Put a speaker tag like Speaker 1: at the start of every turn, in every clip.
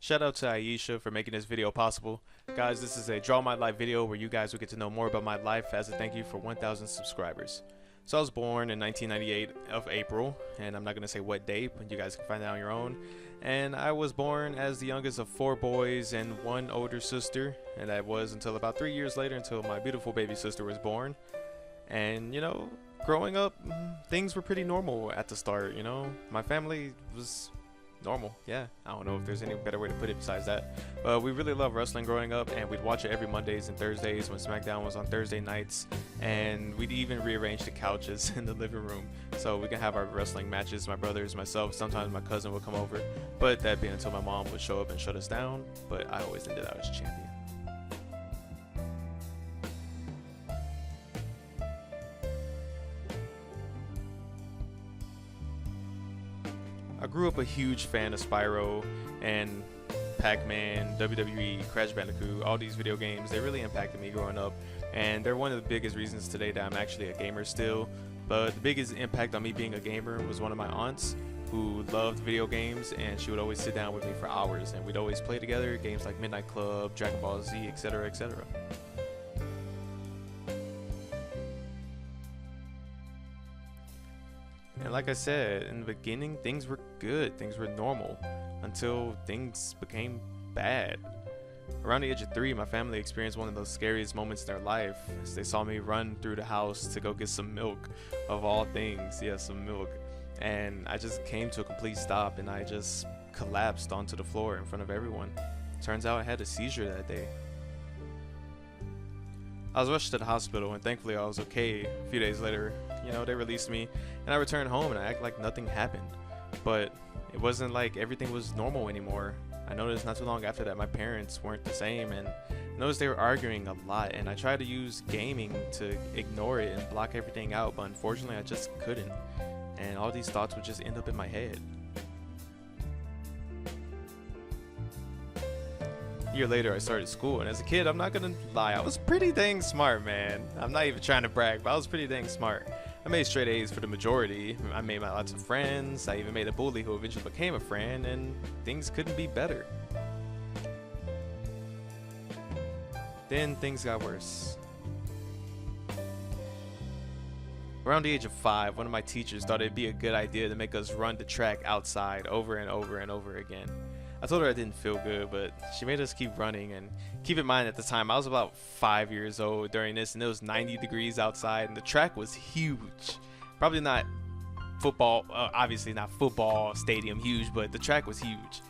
Speaker 1: Shout out to Aisha for making this video possible. Guys, this is a Draw My Life video where you guys will get to know more about my life as a thank you for 1,000 subscribers. So I was born in 1998 of April, and I'm not going to say what date, but you guys can find out on your own. And I was born as the youngest of 4 boys and 1 older sister, and that was until about 3 years later until my beautiful baby sister was born. And you know, growing up, things were pretty normal at the start, you know. My family was normal, yeah. I don't know if there's any better way to put it besides that. But we really loved wrestling growing up, and we'd watch it every Mondays and Thursdays when SmackDown was on Thursday nights. And we'd even rearrange the couches in the living room so we can have our wrestling matches. My brothers, myself, sometimes my cousin would come over. But that'd be until my mom would show up and shut us down. But I always ended up as champion. I grew up a huge fan of Spyro and Pac-Man, WWE, Crash Bandicoot, all these video games. They really impacted me growing up, and they're one of the biggest reasons today that I'm actually a gamer still. But the biggest impact on me being a gamer was one of my aunts who loved video games, and she would always sit down with me for hours, and we'd always play together games like Midnight Club, Dragon Ball Z, etc., etc. And like I said, in the beginning, things were good, things were normal, until things became bad. Around the age of 3, my family experienced one of those scariest moments in their life as they saw me run through the house to go get some milk, of all things, yeah, some milk. And I just came to a complete stop, and I just collapsed onto the floor in front of everyone. Turns out I had a seizure that day. I was rushed to the hospital, and thankfully I was okay. A few days later, you know, they released me, and I returned home and I act like nothing happened. But it wasn't like everything was normal anymore. I noticed not too long after that my parents weren't the same, and I noticed they were arguing a lot, and I tried to use gaming to ignore it and block everything out, but unfortunately I just couldn't. And all these thoughts would just end up in my head. A year later I started school, and as a kid, I'm not gonna lie, I was pretty dang smart, man. I'm not even trying to brag, but I was pretty dang smart. I made straight A's for the majority. I made lots of friends. I even made a bully who eventually became a friend, and things couldn't be better. Then things got worse. Around the age of 5, one of my teachers thought it'd be a good idea to make us run the track outside over and over and over again. I told her I didn't feel good, but she made us keep running. And keep in mind, at the time I was about 5 years old during this, and it was 90 degrees outside, and the track was huge. Probably not football, obviously not football stadium huge, but the track was huge.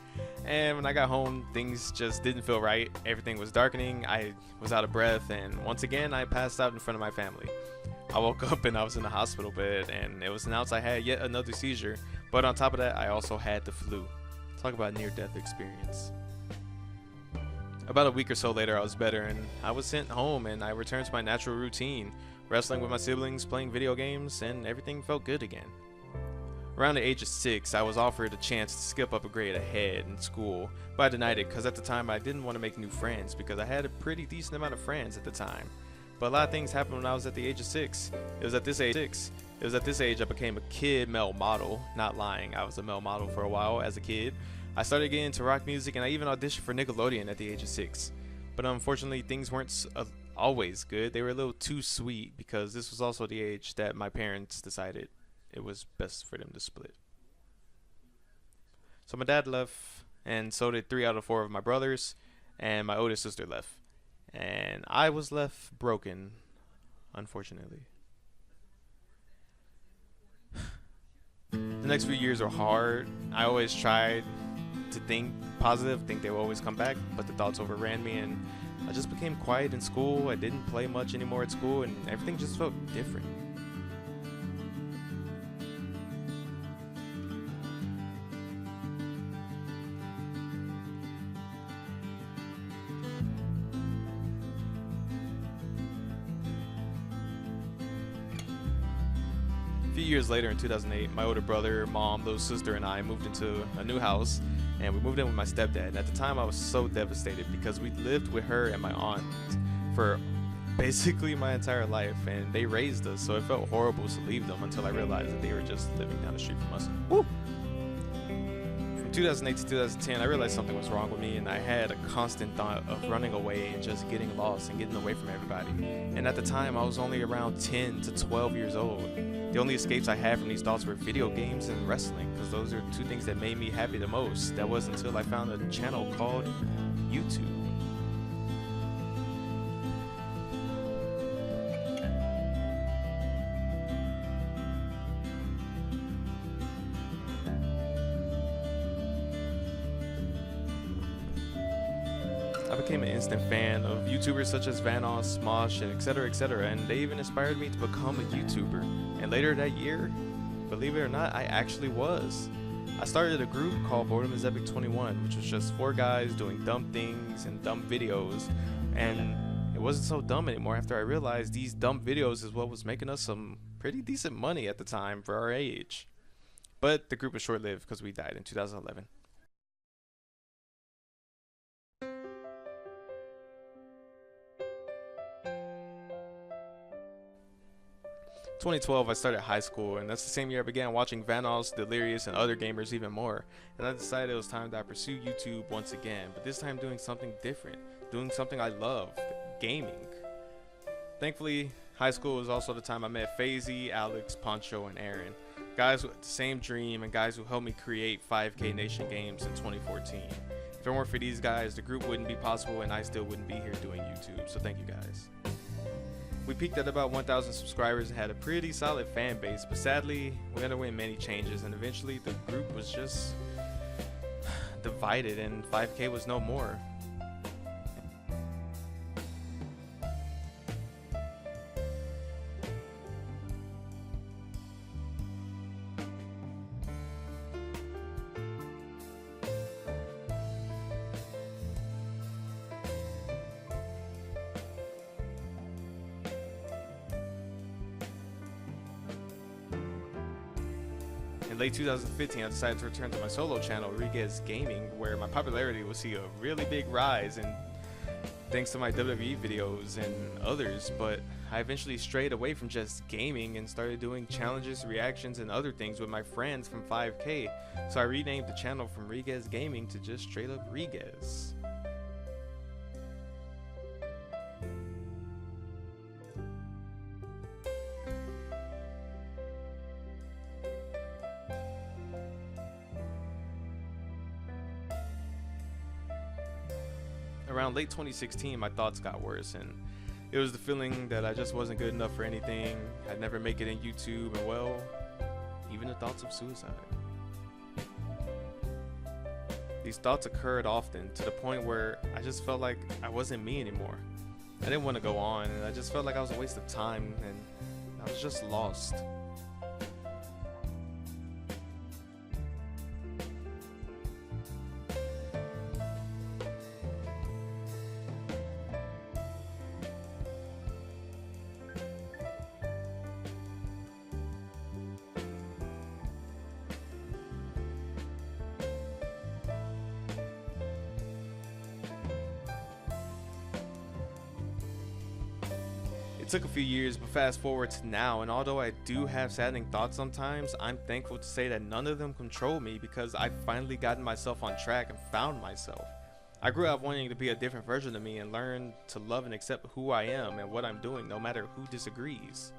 Speaker 1: And when I got home, things just didn't feel right. Everything was darkening, I was out of breath, and once again I passed out in front of my family. I woke up and I was in the hospital bed, and it was announced I had yet another seizure, but on top of that I also had the flu. Talk about a near-death experience. About a week or so later, I was better, and I was sent home, and I returned to my natural routine, wrestling with my siblings, playing video games, and everything felt good again. Around the age of 6, I was offered a chance to skip up a grade ahead in school, but I denied it because at the time I didn't want to make new friends because I had a pretty decent amount of friends at the time. But a lot of things happened when I was at the age of 6. It was at this age I became a kid male model. Not lying, I was a male model for a while as a kid. I started getting into rock music, and I even auditioned for Nickelodeon at the age of 6. But unfortunately, things weren't always good. They were a little too sweet because this was also the age that my parents decided it was best for them to split. So my dad left, and so did 3 out of 4 of my brothers, and my oldest sister left. And I was left broken, unfortunately. The next few years were hard. I always tried to think positive, think they will always come back, but the thoughts overran me, and I just became quiet in school. I didn't play much anymore at school, and everything just felt different. A few years later, in 2008, my older brother, mom, little sister, and I moved into a new house, and we moved in with my stepdad. And at the time, I was so devastated because we lived with her and my aunt for basically my entire life, and they raised us, so it felt horrible to leave them until I realized that they were just living down the street from us. Woo! From 2008 to 2010, I realized something was wrong with me, and I had a constant thought of running away and just getting lost and getting away from everybody. And at the time, I was only around 10 to 12 years old. The only escapes I had from these thoughts were video games and wrestling, because those are two things that made me happy the most. That was until I found a channel called YouTube. I became an instant fan of YouTubers such as Vanoss, Smosh, and etc, and they even inspired me to become a YouTuber. And later that year, believe it or not, I actually was. I started a group called Boredom is Epic 21, which was just 4 guys doing dumb things and dumb videos, and it wasn't so dumb anymore after I realized these dumb videos is what was making us some pretty decent money at the time for our age. But the group was short-lived because we died in 2011. 2012, I started high school, and that's the same year I began watching Vanoss, Delirious, and other gamers even more. And I decided it was time that I pursue YouTube once again, but this time doing something different, doing something I love, gaming. Thankfully, high school was also the time I met FaZe, Alex, Poncho, and Aaron, guys with the same dream and guys who helped me create 5K Nation Games in 2014. If it weren't for these guys, the group wouldn't be possible, and I still wouldn't be here doing YouTube, so thank you guys. We peaked at about 1,000 subscribers and had a pretty solid fan base, but sadly, we underwent many changes, and eventually the group was just divided and 5K was no more. In late 2015, I decided to return to my solo channel, Riguez Gaming, where my popularity will see a really big rise, and thanks to my WWE videos and others. But I eventually strayed away from just gaming and started doing challenges, reactions, and other things with my friends from 5K. So I renamed the channel from Riguez Gaming to just straight up Riguez. Around late 2016, my thoughts got worse, and it was the feeling that I just wasn't good enough for anything, I'd never make it in YouTube, and well, even the thoughts of suicide. These thoughts occurred often, to the point where I just felt like I wasn't me anymore. I didn't want to go on, and I just felt like I was a waste of time, and I was just lost. It took a few years, but fast forward to now, and although I do have saddening thoughts sometimes, I'm thankful to say that none of them control me, because I've finally gotten myself on track and found myself. I grew up wanting to be a different version of me and learn to love and accept who I am and what I'm doing, no matter who disagrees.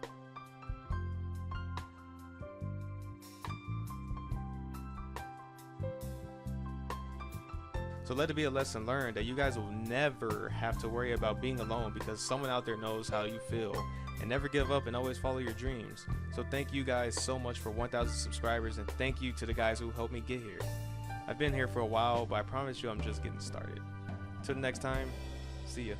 Speaker 1: So let it be a lesson learned that you guys will never have to worry about being alone, because someone out there knows how you feel. And never give up and always follow your dreams. So thank you guys so much for 1,000 subscribers, and thank you to the guys who helped me get here. I've been here for a while, but I promise you I'm just getting started. Till next time, see ya.